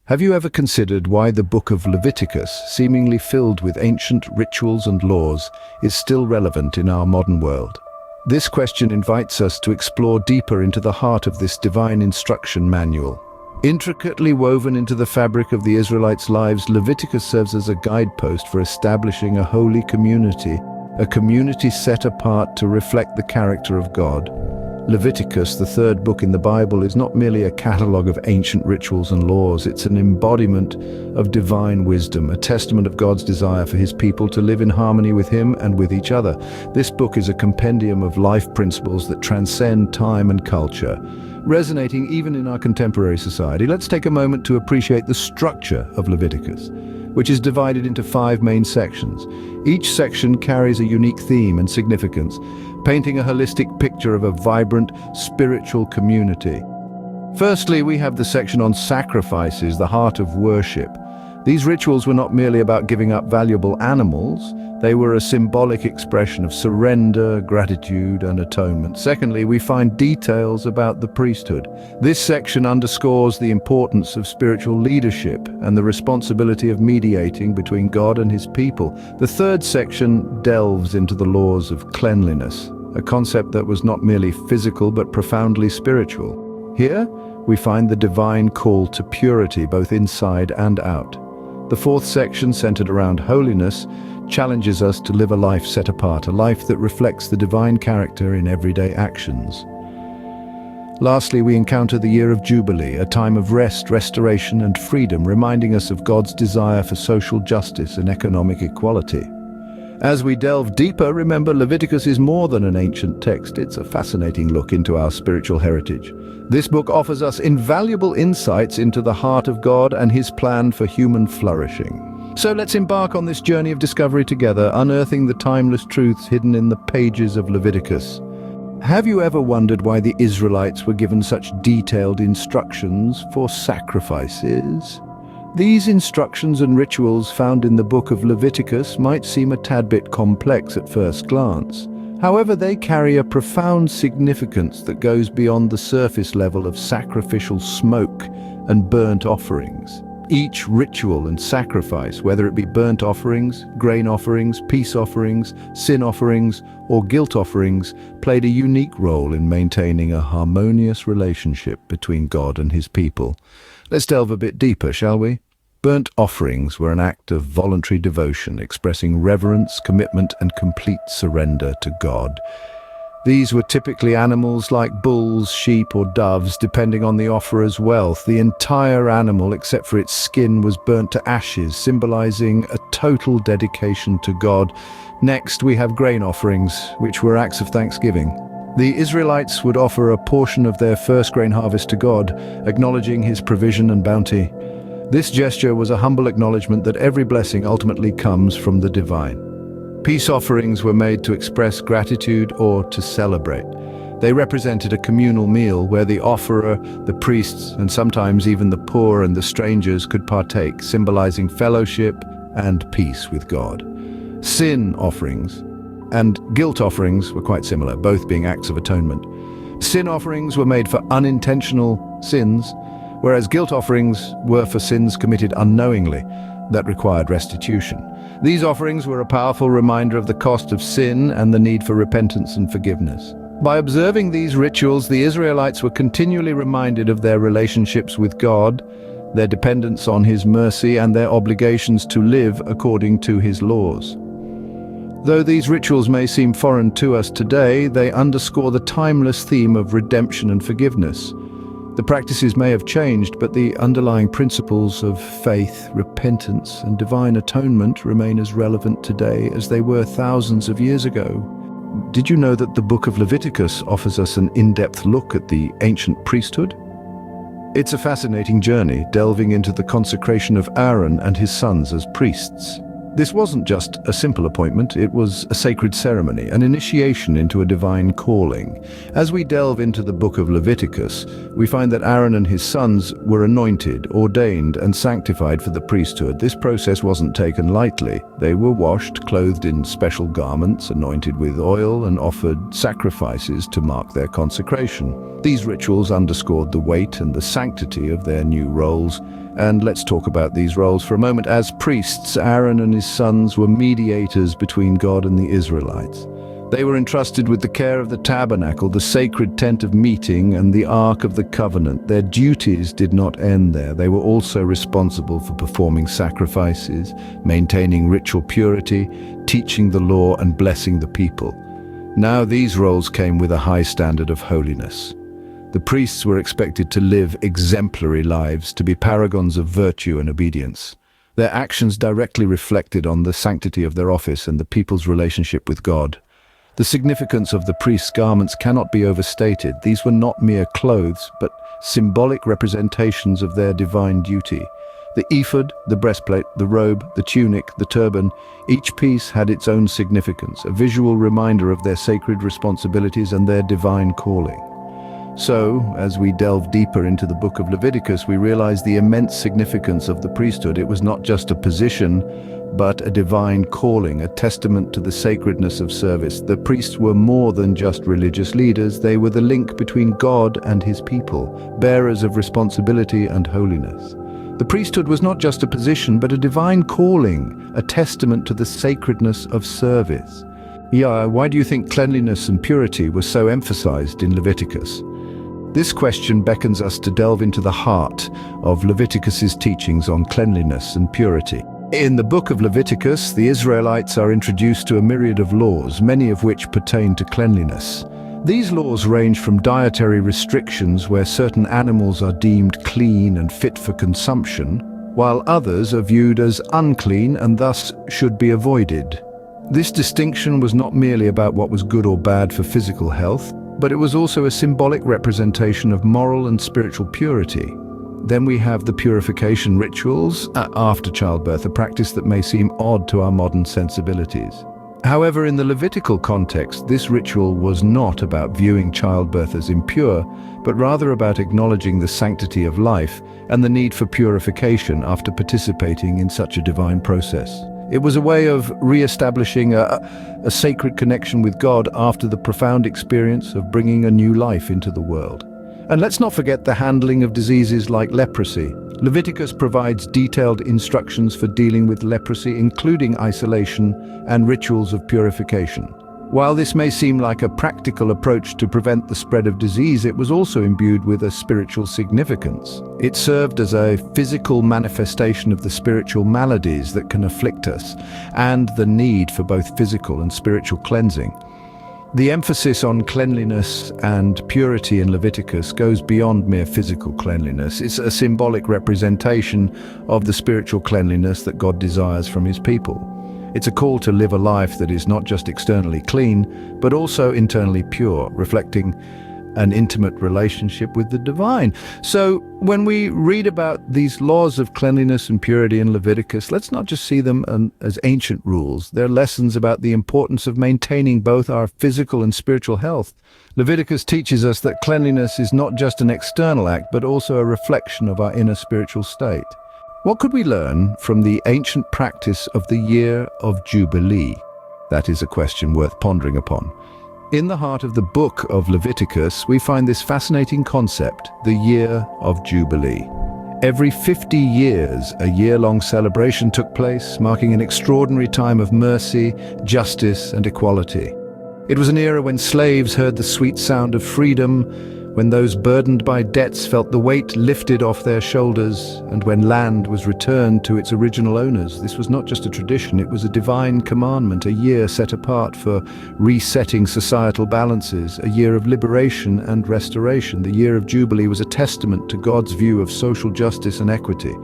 Have you ever considered why the book of Leviticus, seemingly filled with ancient rituals and laws, is still relevant in our modern world? This question invites us to explore deeper into the heart of this divine instruction manual. Intricately woven into the fabric of the Israelites' lives, Leviticus serves as a guidepost for establishing a holy community, a community set apart to reflect the character of God. Leviticus, the third book in the Bible, is not merely a catalogue of ancient rituals and laws. It's an embodiment of divine wisdom, a testament of God's desire for his people to live in harmony with him and with each other. This book is a compendium of life principles that transcend time and culture, resonating even in our contemporary society. Let's take a moment to appreciate the structure of Leviticus, which is divided into 5 main sections. Each section carries a unique theme and significance, painting a holistic picture of a vibrant, spiritual community. Firstly, we have the section on sacrifices, the heart of worship. These rituals were not merely about giving up valuable animals, they were a symbolic expression of surrender, gratitude, and atonement. Secondly, we find details about the priesthood. This section underscores the importance of spiritual leadership and the responsibility of mediating between God and his people. The third section delves into the laws of cleanliness, a concept that was not merely physical but profoundly spiritual. Here, we find the divine call to purity, both inside and out. The fourth section, centered around holiness, challenges us to live a life set apart, a life that reflects the divine character in everyday actions. Lastly, we encounter the year of Jubilee, a time of rest, restoration, and freedom, reminding us of God's desire for social justice and economic equality. As we delve deeper, remember, Leviticus is more than an ancient text. It's a fascinating look into our spiritual heritage. This book offers us invaluable insights into the heart of God and his plan for human flourishing. So let's embark on this journey of discovery together, unearthing the timeless truths hidden in the pages of Leviticus. Have you ever wondered why the Israelites were given such detailed instructions for sacrifices? These instructions and rituals found in the book of Leviticus might seem a tad bit complex at first glance. However, they carry a profound significance that goes beyond the surface level of sacrificial smoke and burnt offerings. Each ritual and sacrifice, whether it be burnt offerings, grain offerings, peace offerings, sin offerings, or guilt offerings, played a unique role in maintaining a harmonious relationship between God and his people. Let's delve a bit deeper, shall we? Burnt offerings were an act of voluntary devotion, expressing reverence, commitment, and complete surrender to God. These were typically animals like bulls, sheep, or doves, depending on the offerer's wealth. The entire animal, except for its skin, was burnt to ashes, symbolizing a total dedication to God. Next, we have grain offerings, which were acts of thanksgiving. The Israelites would offer a portion of their first grain harvest to God, acknowledging his provision and bounty. This gesture was a humble acknowledgement that every blessing ultimately comes from the divine. Peace offerings were made to express gratitude or to celebrate. They represented a communal meal where the offerer, the priests, and sometimes even the poor and the strangers could partake, symbolizing fellowship and peace with God. Sin offerings and guilt offerings were quite similar, both being acts of atonement. Sin offerings were made for unintentional sins, whereas guilt offerings were for sins committed unknowingly that required restitution. These offerings were a powerful reminder of the cost of sin and the need for repentance and forgiveness. By observing these rituals, the Israelites were continually reminded of their relationships with God, their dependence on his mercy, and their obligations to live according to his laws. Though these rituals may seem foreign to us today, they underscore the timeless theme of redemption and forgiveness. The practices may have changed, but the underlying principles of faith, repentance, and divine atonement remain as relevant today as they were thousands of years ago. Did you know that the book of Leviticus offers us an in-depth look at the ancient priesthood? It's a fascinating journey, delving into the consecration of Aaron and his sons as priests. This wasn't just a simple appointment, it was a sacred ceremony, an initiation into a divine calling. As we delve into the book of Leviticus, we find that Aaron and his sons were anointed, ordained, and sanctified for the priesthood. This process wasn't taken lightly. They were washed, clothed in special garments, anointed with oil, and offered sacrifices to mark their consecration. These rituals underscored the weight and the sanctity of their new roles, And let's talk about these roles for a moment. As priests, Aaron and his sons were mediators between God and the Israelites. They were entrusted with the care of the tabernacle, the sacred tent of meeting, and the Ark of the Covenant. Their duties did not end there. They were also responsible for performing sacrifices, maintaining ritual purity, teaching the law, and blessing the people. Now these roles came with a high standard of holiness. The priests were expected to live exemplary lives, to be paragons of virtue and obedience. Their actions directly reflected on the sanctity of their office and the people's relationship with God. The significance of the priest's garments cannot be overstated. These were not mere clothes, but symbolic representations of their divine duty. The ephod, the breastplate, the robe, the tunic, the turban, each piece had its own significance, a visual reminder of their sacred responsibilities and their divine calling. So, as we delve deeper into the book of Leviticus, we realize the immense significance of the priesthood. It was not just a position, but a divine calling, a testament to the sacredness of service. The priests were more than just religious leaders. They were the link between God and his people, bearers of responsibility and holiness. The priesthood was not just a position, but a divine calling, a testament to the sacredness of service. Yeah, why do you think cleanliness and purity were so emphasized in Leviticus? This question beckons us to delve into the heart of Leviticus's teachings on cleanliness and purity. In the book of Leviticus, the Israelites are introduced to a myriad of laws, many of which pertain to cleanliness. These laws range from dietary restrictions where certain animals are deemed clean and fit for consumption, while others are viewed as unclean and thus should be avoided. This distinction was not merely about what was good or bad for physical health, but it was also a symbolic representation of moral and spiritual purity. Then we have the purification rituals after childbirth, a practice that may seem odd to our modern sensibilities. However, in the Levitical context, this ritual was not about viewing childbirth as impure, but rather about acknowledging the sanctity of life and the need for purification after participating in such a divine process. It was a way of re-establishing a sacred connection with God after the profound experience of bringing a new life into the world. And let's not forget the handling of diseases like leprosy. Leviticus provides detailed instructions for dealing with leprosy, including isolation and rituals of purification. While this may seem like a practical approach to prevent the spread of disease, it was also imbued with a spiritual significance. It served as a physical manifestation of the spiritual maladies that can afflict us, and the need for both physical and spiritual cleansing. The emphasis on cleanliness and purity in Leviticus goes beyond mere physical cleanliness. It's a symbolic representation of the spiritual cleanliness that God desires from his people. It's a call to live a life that is not just externally clean, but also internally pure, reflecting an intimate relationship with the divine. So when we read about these laws of cleanliness and purity in Leviticus, let's not just see them as ancient rules. They're lessons about the importance of maintaining both our physical and spiritual health. Leviticus teaches us that cleanliness is not just an external act, but also a reflection of our inner spiritual state. What could we learn from the ancient practice of the year of Jubilee? That is a question worth pondering upon. In the heart of the book of Leviticus, we find this fascinating concept, the year of Jubilee. Every 50 years, a year-long celebration took place, marking an extraordinary time of mercy, justice, and equality. It was an era when slaves heard the sweet sound of freedom, when those burdened by debts felt the weight lifted off their shoulders, and when land was returned to its original owners. This was not just a tradition, it was a divine commandment, a year set apart for resetting societal balances, a year of liberation and restoration. The year of Jubilee was a testament to God's view of social justice and equity.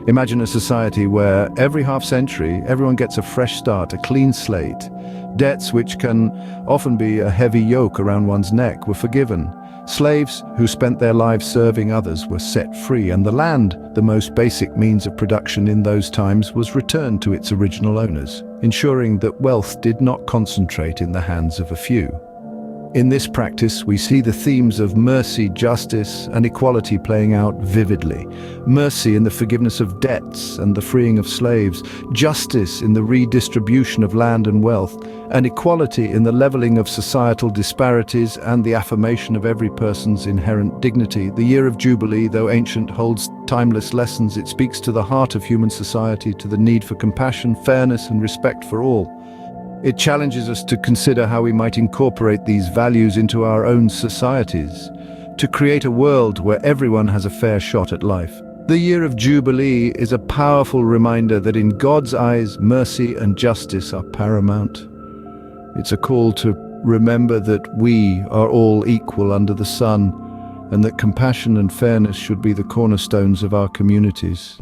Imagine a society where every half-century, everyone gets a fresh start, a clean slate. Debts, which can often be a heavy yoke around one's neck, were forgiven. Slaves who spent their lives serving others were set free, and the land, the most basic means of production in those times, was returned to its original owners, ensuring that wealth did not concentrate in the hands of a few. In this practice, we see the themes of mercy, justice, and equality playing out vividly. Mercy in the forgiveness of debts and the freeing of slaves, justice in the redistribution of land and wealth, and equality in the leveling of societal disparities and the affirmation of every person's inherent dignity. The year of Jubilee, though ancient, holds timeless lessons. It speaks to the heart of human society, to the need for compassion, fairness, and respect for all. It challenges us to consider how we might incorporate these values into our own societies, to create a world where everyone has a fair shot at life. The year of Jubilee is a powerful reminder that in God's eyes, mercy and justice are paramount. It's a call to remember that we are all equal under the sun, and that compassion and fairness should be the cornerstones of our communities.